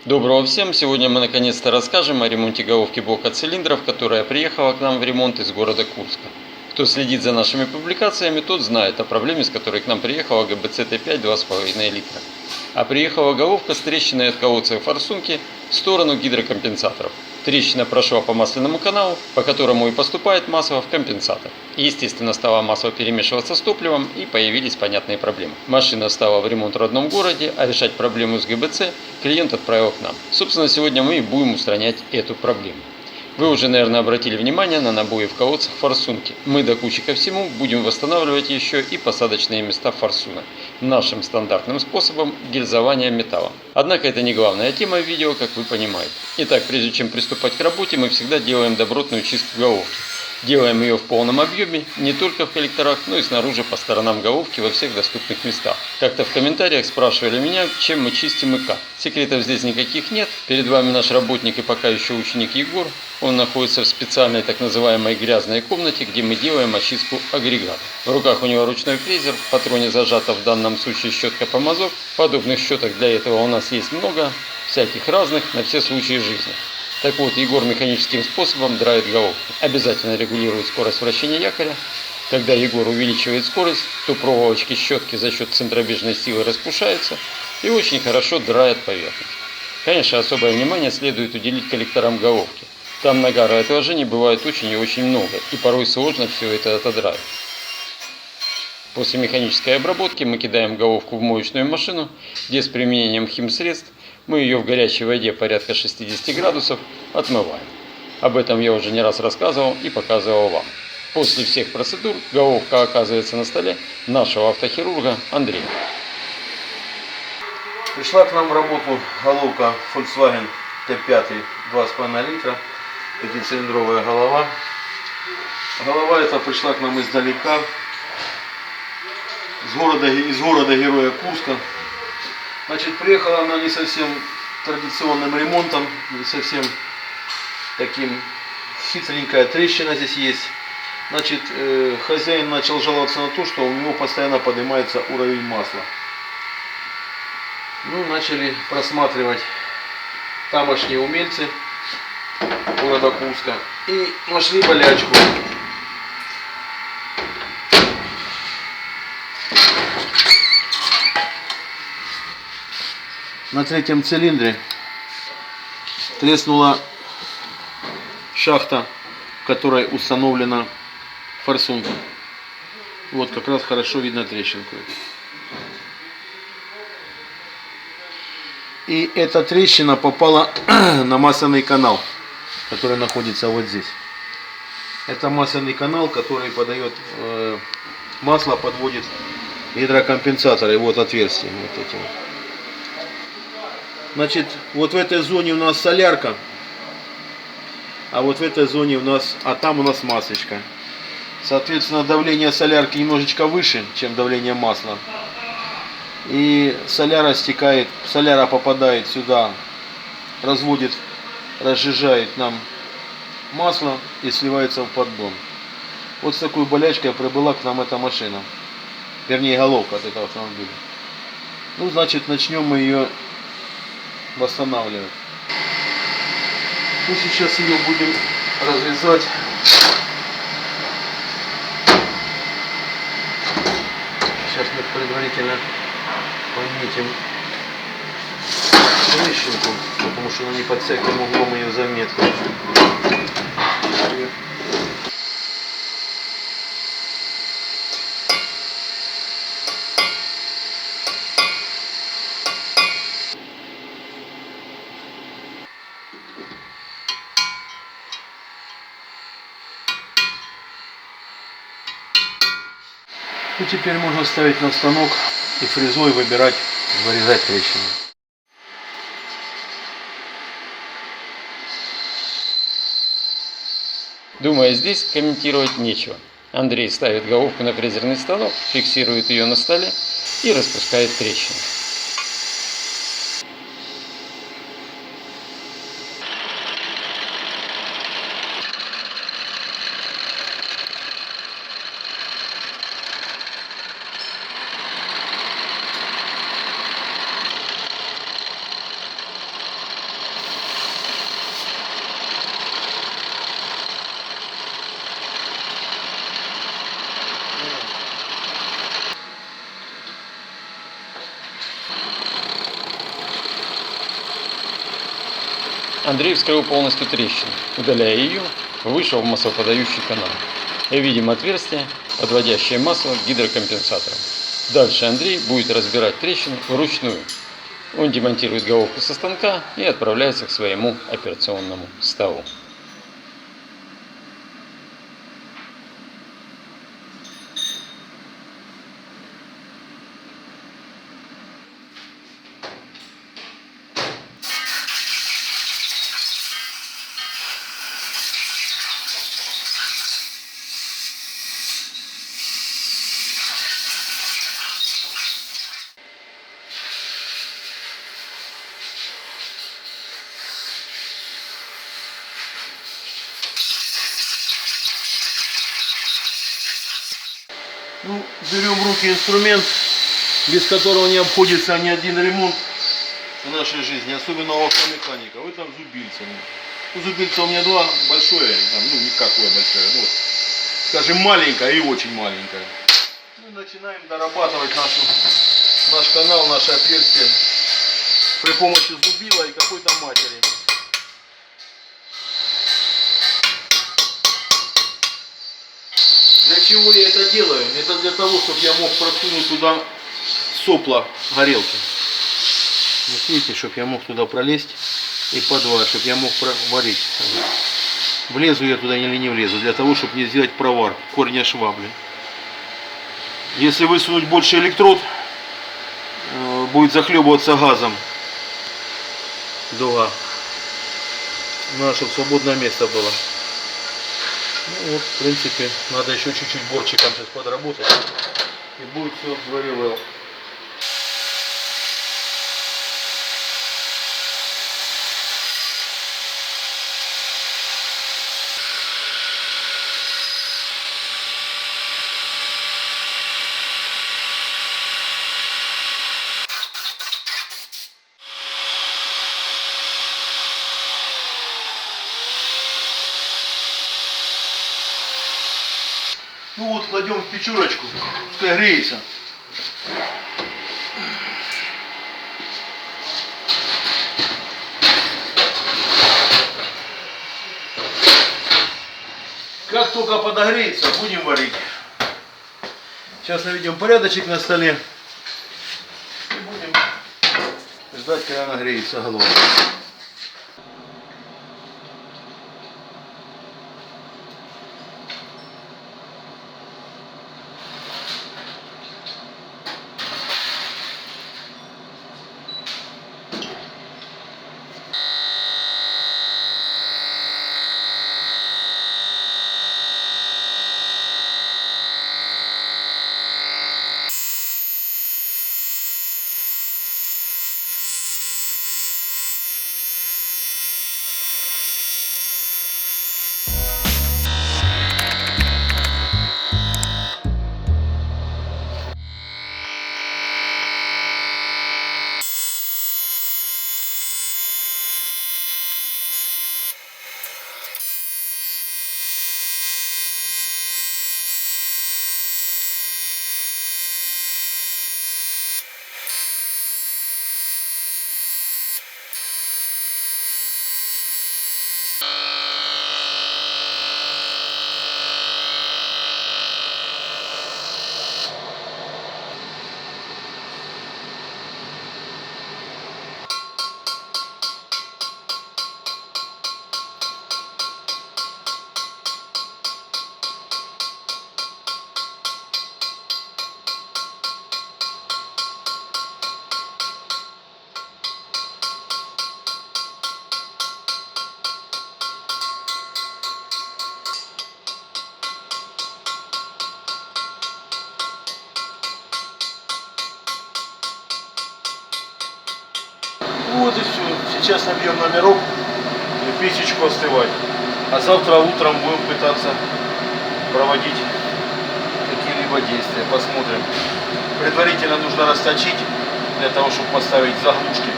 Доброго всем! Сегодня мы наконец-то расскажем о ремонте головки блока цилиндров, которая приехала к нам в ремонт из города Курска. Кто следит за нашими публикациями, тот знает о проблеме, с которой к нам приехала ГБЦ Т5 2,5 литра. А приехала головка с трещиной от колодца форсунки в сторону гидрокомпенсаторов. Трещина прошла по масляному каналу, по которому и поступает масло в компенсатор. И, естественно, стало масло перемешиваться с топливом, и появились понятные проблемы. Машина стала в ремонт в родном городе, а решать проблему с ГБЦ клиент отправил к нам. Собственно, сегодня мы и будем устранять эту проблему. Вы уже, наверное, обратили внимание на набои в колодцах форсунки. Мы до кучи ко всему будем восстанавливать еще и посадочные места форсунок нашим стандартным способом гильзования металлом. Однако это не главная тема видео, как вы понимаете. Итак, прежде чем приступать к работе, мы всегда делаем добротную чистку головки. Делаем ее в полном объеме, не только в коллекторах, но и снаружи по сторонам головки во всех доступных местах. Как-то в комментариях спрашивали меня, чем мы чистим и как. Секретов здесь никаких нет. Перед вами наш работник и пока еще ученик Егор. Он находится в специальной так называемой грязной комнате, где мы делаем очистку агрегата. В руках у него ручной фрезер, в патроне зажата в данном случае щетка помазок. Подобных щеток для этого у нас есть много, всяких разных, на все случаи жизни. Так вот, Егор механическим способом драит головку. Обязательно регулирует скорость вращения якоря. Когда Егор увеличивает скорость, то проволочки щетки за счет центробежной силы распушаются и очень хорошо драет поверхность. Конечно, особое внимание следует уделить коллекторам головки. Там нагара и отложений бывает очень и очень много, и порой сложно все это отодрать. После механической обработки мы кидаем головку в моечную машину, где с применением химсредств мы ее в горячей воде порядка 60 градусов отмываем. Об этом я уже не раз рассказывал и показывал вам. После всех процедур головка оказывается на столе нашего автохирурга Андрея. Пришла к нам в работу головка Volkswagen Т5 2,5 литра, пятицилиндровая голова. Голова эта пришла к нам издалека, из города Героя Курска. Значит, приехала она не совсем традиционным ремонтом, не совсем таким хитренькая трещина здесь есть. Значит, хозяин начал жаловаться на то, что у него постоянно поднимается уровень масла. Ну, начали просматривать тамошние умельцы города Курска и нашли болячку. На третьем цилиндре треснула шахта, в которой установлена форсунка. Вот как раз хорошо видно трещинку. И эта трещина попала на масляный канал, который находится вот здесь. Это масляный канал, который подает масло, подводит гидрокомпенсаторы. Вот отверстие. Вот эти вот. Значит, вот в этой зоне у нас солярка, а вот в этой зоне у нас, там у нас масочка. Соответственно, давление солярки немножечко выше, чем давление масла. И соляра стекает, соляра попадает сюда, разводит, разжижает нам масло и сливается в поддон. Вот с такой болячкой прибыла к нам эта машина. Вернее, головка от этого автомобиля. Ну, значит, начнем мы ее восстанавливать. Ну, сейчас ее будем разрезать. Сейчас мы предварительно пометим трещинку, потому что она не под всяким углом ее заметна. И теперь можно ставить на станок и фрезой выбирать, вырезать трещины. Думаю, здесь комментировать нечего. Андрей ставит головку на фрезерный станок, фиксирует ее на столе и распускает трещину. Андрей вскрыл полностью трещину. Удаляя ее, вышел в маслоподающий канал. И видим отверстие, подводящее масло к гидрокомпенсатору. Дальше Андрей будет разбирать трещину вручную. Он демонтирует головку со станка и отправляется к своему операционному столу. Ну, берем в руки инструмент, без которого не обходится ни один ремонт в нашей жизни, особенно у автомеханика. В этом зубильце. Ну, зубильца у меня два, большое, там, ну никакое большое, ну, скажем, маленькое и очень маленькое. Ну и начинаем дорабатывать наш канал, наше отверстие при помощи зубила и какой-то матери. Для чего я это делаю? Это для того, чтобы я мог просунуть туда сопла горелки. Вот видите, чтобы я мог туда пролезть и подвар, чтобы я мог варить. Влезу я туда или не влезу, для того, чтобы не сделать провар корня швабли. Если высунуть больше электрод, будет захлебываться газом дуга. Надо, чтобы свободное место было. Ну вот, в принципе, надо еще чуть-чуть борчиком сейчас подработать. И будет все very well. Ну вот, кладем в печурочку, пускай греется. Как только подогреется, будем варить. Сейчас наведем порядочек на столе и будем ждать, когда нагреется головка. Вот и все. Сейчас набьем номерок и печечку остывать. А завтра утром будем пытаться проводить какие-либо действия. Посмотрим. Предварительно нужно расточить для того, чтобы поставить заглушки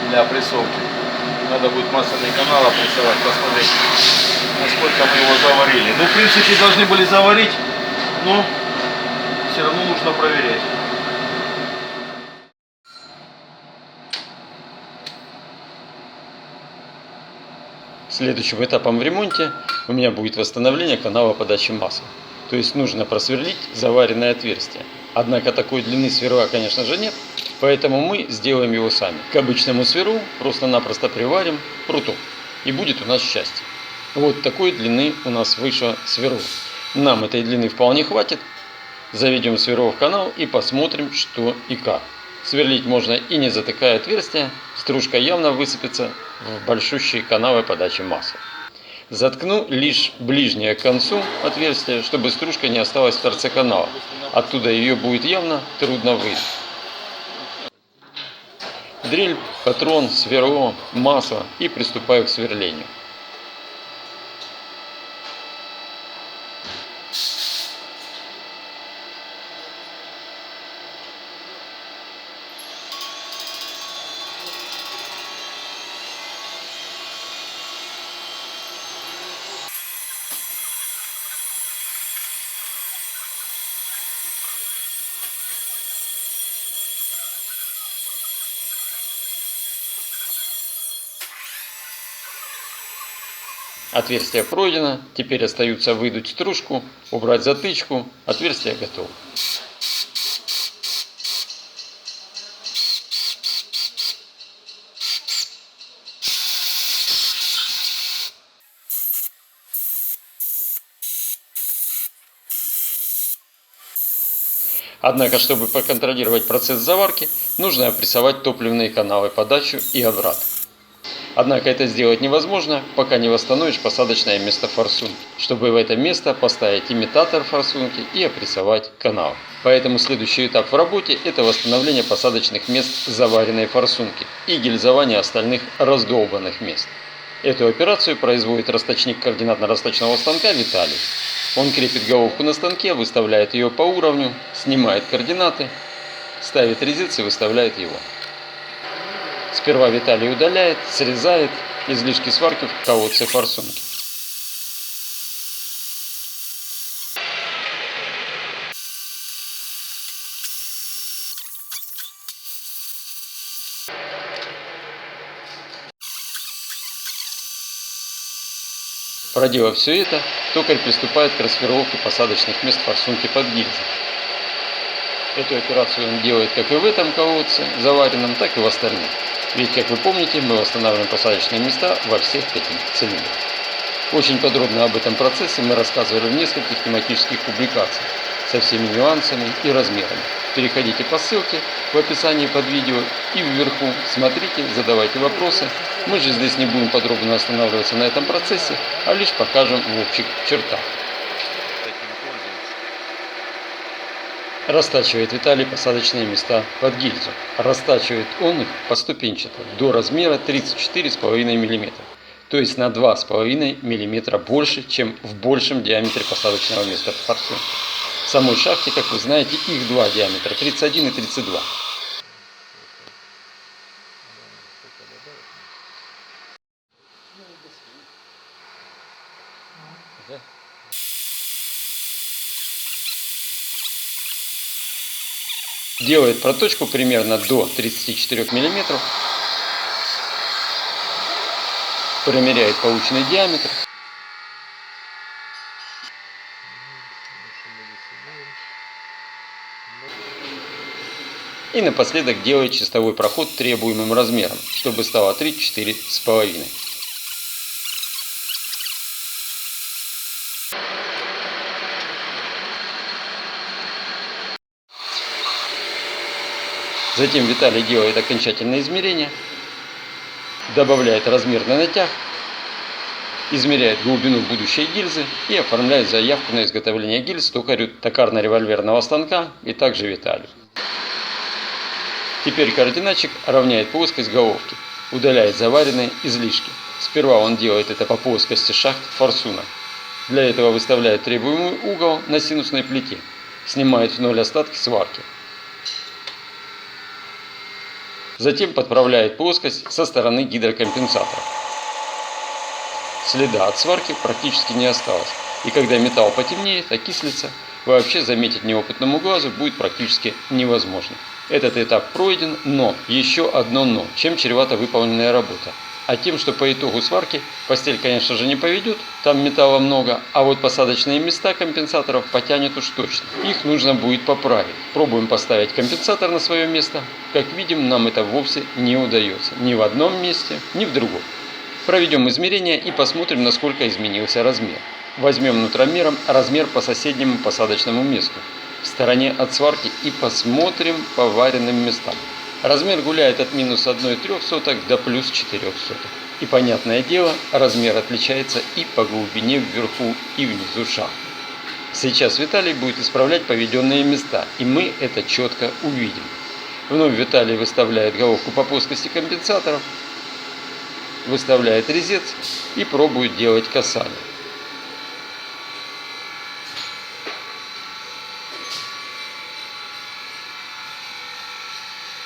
для опрессовки. Надо будет масляный канал опрессовать, посмотреть, насколько мы его заварили. Ну, в принципе, должны были заварить, но все равно нужно проверять. Следующим этапом в ремонте у меня будет восстановление канала подачи масла. То есть нужно просверлить заваренное отверстие. Однако такой длины сверла, конечно же, нет, поэтому мы сделаем его сами. К обычному сверлу просто-напросто приварим пруток, и будет у нас счастье. Вот такой длины у нас вышло сверло. Нам этой длины вполне хватит. Заведем сверло в канал и посмотрим, что и как. Сверлить можно и не затыкая отверстия, стружка явно высыпется в большущие каналы подачи масла. Заткну лишь ближнее к концу отверстие, чтобы стружка не осталась в торце канала. Оттуда ее будет явно трудно выйти. Дрель, патрон, сверло, масло и приступаю к сверлению. Отверстие пройдено, теперь остается выдуть стружку, убрать затычку, отверстие готово. Однако, чтобы проконтролировать процесс заварки, нужно опрессовать топливные каналы подачу и обратно. Однако это сделать невозможно, пока не восстановишь посадочное место форсунки, чтобы в это место поставить имитатор форсунки и опрессовать канал. Поэтому следующий этап в работе – это восстановление посадочных мест заваренной форсунки и гильзование остальных раздолбанных мест. Эту операцию производит расточник координатно-расточного станка Виталий. Он крепит головку на станке, выставляет ее по уровню, снимает координаты, ставит резец и выставляет его. Сперва Виталий удаляет, срезает излишки сварки в колодце форсунки. Проделав все это, токарь приступает к расфировке посадочных мест форсунки под гильзы. Эту операцию он делает как и в этом колодце, заваренном, так и в остальных. Ведь, как вы помните, мы восстанавливаем посадочные места во всех 5 цилиндрах. Очень подробно об этом процессе мы рассказывали в нескольких тематических публикациях со всеми нюансами и размерами. Переходите по ссылке в описании под видео и вверху, смотрите, задавайте вопросы. Мы же здесь не будем подробно останавливаться на этом процессе, а лишь покажем в общих чертах. Растачивает Виталий посадочные места под гильзу. Растачивает он их поступенчато до размера 34,5 мм, то есть на 2,5 мм больше, чем в большем диаметре посадочного места форсунки. В самой шахте, как вы знаете, их два диаметра – 31 и 32. Делает проточку примерно до 34 мм, промеряет полученный диаметр и напоследок делает чистовой проход требуемым размером, чтобы стало 34,5. Затем Виталий делает окончательное измерение, добавляет размерный натяг, измеряет глубину будущей гильзы и оформляет заявку на изготовление гильз токарю токарно-револьверного станка и также Виталию. Теперь координатчик равняет плоскость головки, удаляет заваренные излишки. Сперва он делает это по плоскости шахт форсунок. Для этого выставляет требуемый угол на синусной плите, снимает в ноль остатки сварки. Затем подправляет плоскость со стороны гидрокомпенсатора. Следа от сварки практически не осталось, и когда металл потемнеет, окислится, вообще заметить неопытному глазу будет практически невозможно. Этот этап пройден, но, еще одно но, чем чревата выполненная работа. а тем, что по итогу сварки постель, конечно же, не поведет, там металла много, а вот посадочные места компенсаторов потянет уж точно. Их нужно будет поправить. Пробуем поставить компенсатор на свое место. Как видим, нам это вовсе не удается. Ни в одном месте, ни в другом. Проведем измерения и посмотрим, насколько изменился размер. Возьмем нутромером размер по соседнему посадочному месту в стороне от сварки и посмотрим по варенным местам. Размер гуляет от минус 1,03 до плюс 0,04. И понятное дело, размер отличается и по глубине вверху и внизу шахты. Сейчас Виталий будет исправлять поведенные места, и мы это четко увидим. Вновь Виталий выставляет головку по плоскости компенсаторов, выставляет резец и пробует делать касание.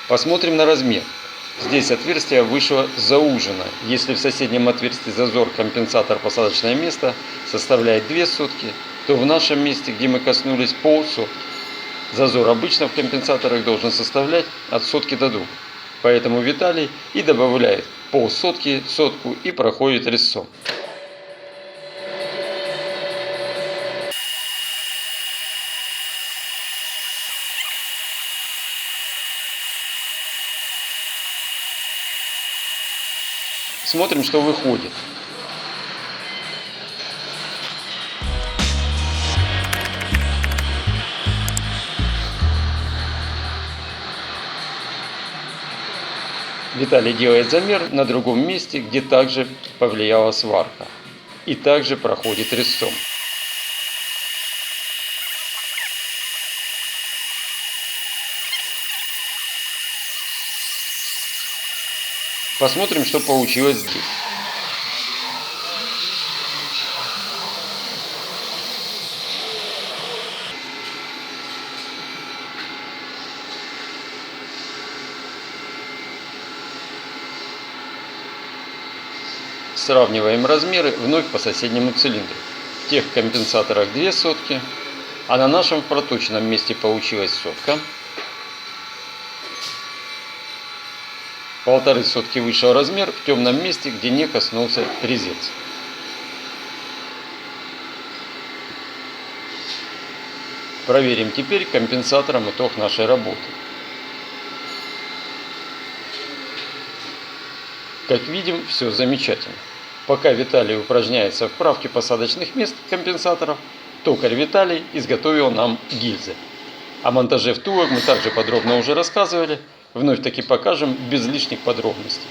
Посмотрим на размер. Здесь отверстие вышло заужено. Если в соседнем отверстии зазор компенсатор-посадочное место составляет 2 сотки, то в нашем месте, где мы коснулись, полсотки. Зазор обычно в компенсаторах должен составлять от сотки до 2. Поэтому Виталий и добавляет полсотки, сотку и проходит резцом. Смотрим, что выходит. Виталий делает замер на другом месте, где также повлияла сварка. И также проходит резцом. Посмотрим, что получилось здесь. Сравниваем размеры вновь по соседнему цилиндру. В тех компенсаторах 2 сотки, а на нашем проточном месте получилась сотка. 1,5 сотки вышел размер в темном месте, где не коснулся резец. Проверим теперь компенсатором итог нашей работы. Как видим, все замечательно. Пока Виталий упражняется в правке посадочных мест компенсаторов, токарь Виталий изготовил нам гильзы. О монтаже втулок мы также подробно уже рассказывали. Вновь таки покажем без лишних подробностей.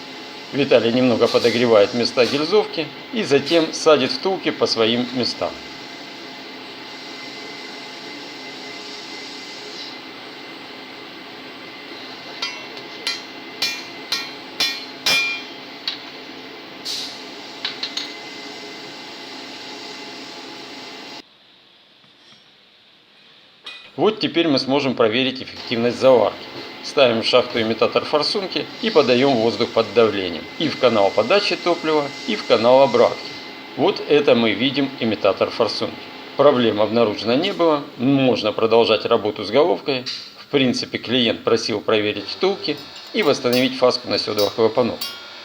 Виталий немного подогревает места гильзовки и затем садит втулки по своим местам. Вот теперь мы сможем проверить эффективность заварки. Ставим в шахту имитатор форсунки и подаем воздух под давлением. И в канал подачи топлива, и в канал обратки. Вот это мы видим имитатор форсунки. Проблем обнаружено не было. Можно продолжать работу с головкой. В принципе, клиент просил проверить втулки и восстановить фаску на седлах клапанов.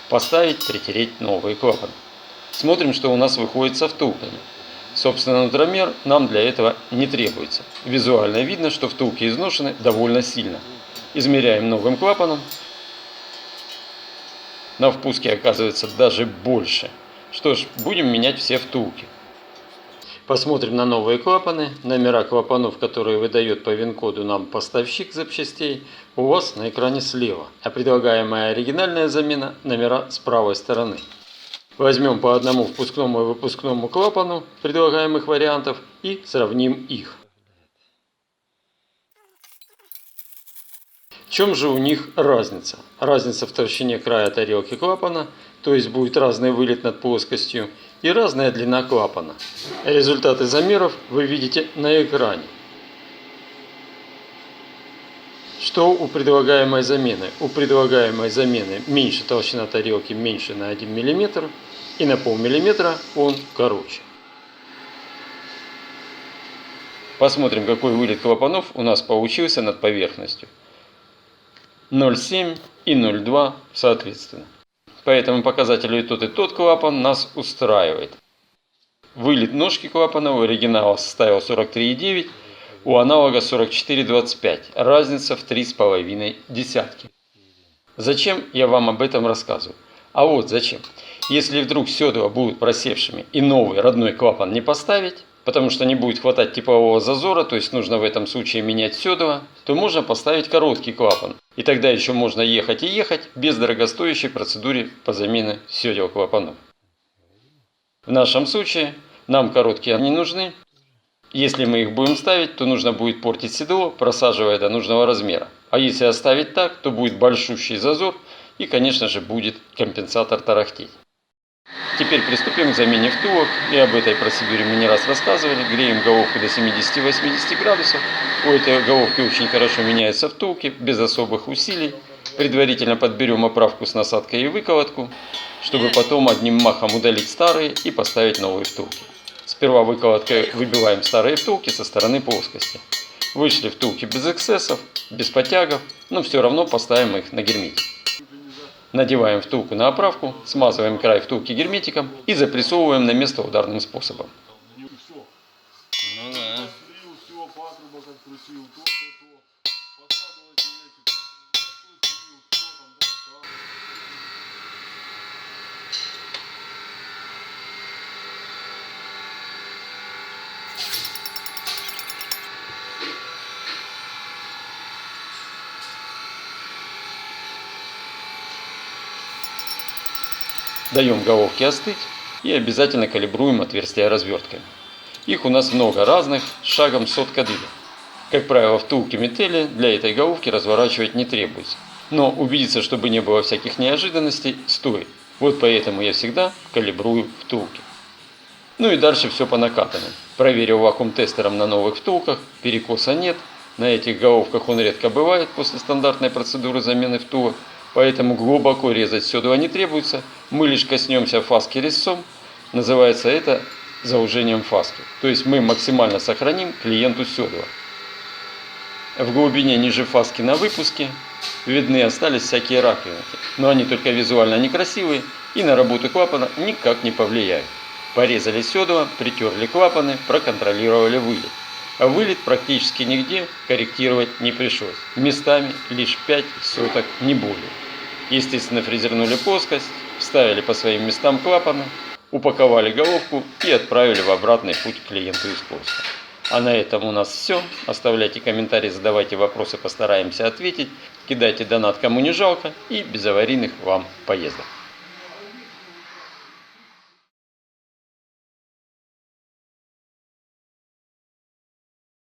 Поставить, притереть новые клапаны. Смотрим, что у нас выходит со втулками. Собственно, нутромер нам для этого не требуется. Визуально видно, что втулки изношены довольно сильно. Измеряем новым клапаном. На впуске оказывается даже больше. Что ж, будем менять все втулки. Посмотрим на новые клапаны. Номера клапанов, которые выдает по ВИН-коду нам поставщик запчастей, у вас на экране слева. А предлагаемая оригинальная замена номера с правой стороны. Возьмем по одному впускному и выпускному клапану предлагаемых вариантов и сравним их. В чем же у них разница? Разница в толщине края тарелки клапана, то есть будет разный вылет над плоскостью и разная длина клапана. Результаты замеров вы видите на экране. Что у предлагаемой замены? У предлагаемой замены меньше толщина тарелки, меньше на 1 мм, и на полмиллиметра он короче. Посмотрим, какой вылет клапанов у нас получился над поверхностью. 0,7 и 0,2 соответственно. Поэтому показатели и тот клапан нас устраивает. Вылет ножки клапана у оригинала составил 43,9, у аналога 44,25. Разница в 3,5 десятки. Зачем я вам об этом рассказываю? А вот зачем. Если вдруг седла будут просевшими и новый родной клапан не поставить, потому что не будет хватать теплового зазора, то есть нужно в этом случае менять седла, то можно поставить короткий клапан. И тогда еще можно ехать и ехать без дорогостоящей процедуры по замене седел клапанов. В нашем случае нам короткие не нужны. Если мы их будем ставить, то нужно будет портить седло, просаживая до нужного размера. А если оставить так, то будет большущий зазор и, конечно же, будет компенсатор тарахтеть. Теперь приступим к замене втулок. И об этой процедуре мы не раз рассказывали. Греем головку до 70-80 градусов. У этой головки очень хорошо меняются втулки, без особых усилий. Предварительно подберем оправку с насадкой и выколотку, чтобы потом одним махом удалить старые и поставить новые втулки. Сперва выколоткой выбиваем старые втулки со стороны плоскости. Вышли втулки без эксцессов, без потягов, но все равно поставим их на герметик. Надеваем втулку на оправку, смазываем край втулки герметиком и запрессовываем на место ударным способом. Даем головке остыть и обязательно калибруем отверстия развертками. Их у нас много разных, с шагом сотка две. Как правило, втулки метели для этой головки разворачивать не требуется. Но убедиться, чтобы не было всяких неожиданностей, стоит. Вот поэтому я всегда калибрую втулки. Ну и дальше все по накатанной. Проверил вакуум-тестером на новых втулках, перекоса нет. На этих головках он редко бывает после стандартной процедуры замены втулок. Поэтому глубоко резать седла не требуется, мы лишь коснемся фаски резцом, называется это заужением фаски. То есть мы максимально сохраним клиенту седла. В глубине ниже фаски на выпуске видны остались всякие раковинки, но они только визуально некрасивые и на работу клапана никак не повлияют. Порезали седла, притерли клапаны, проконтролировали вылет. А вылет практически нигде корректировать не пришлось. Местами лишь 5 соток, не более. Естественно, фрезернули плоскость, вставили по своим местам клапаны, упаковали головку и отправили в обратный путь к клиенту из Курска. А на этом у нас все. Оставляйте комментарии, задавайте вопросы, постараемся ответить. Кидайте донат, кому не жалко, и без аварийных вам поездок.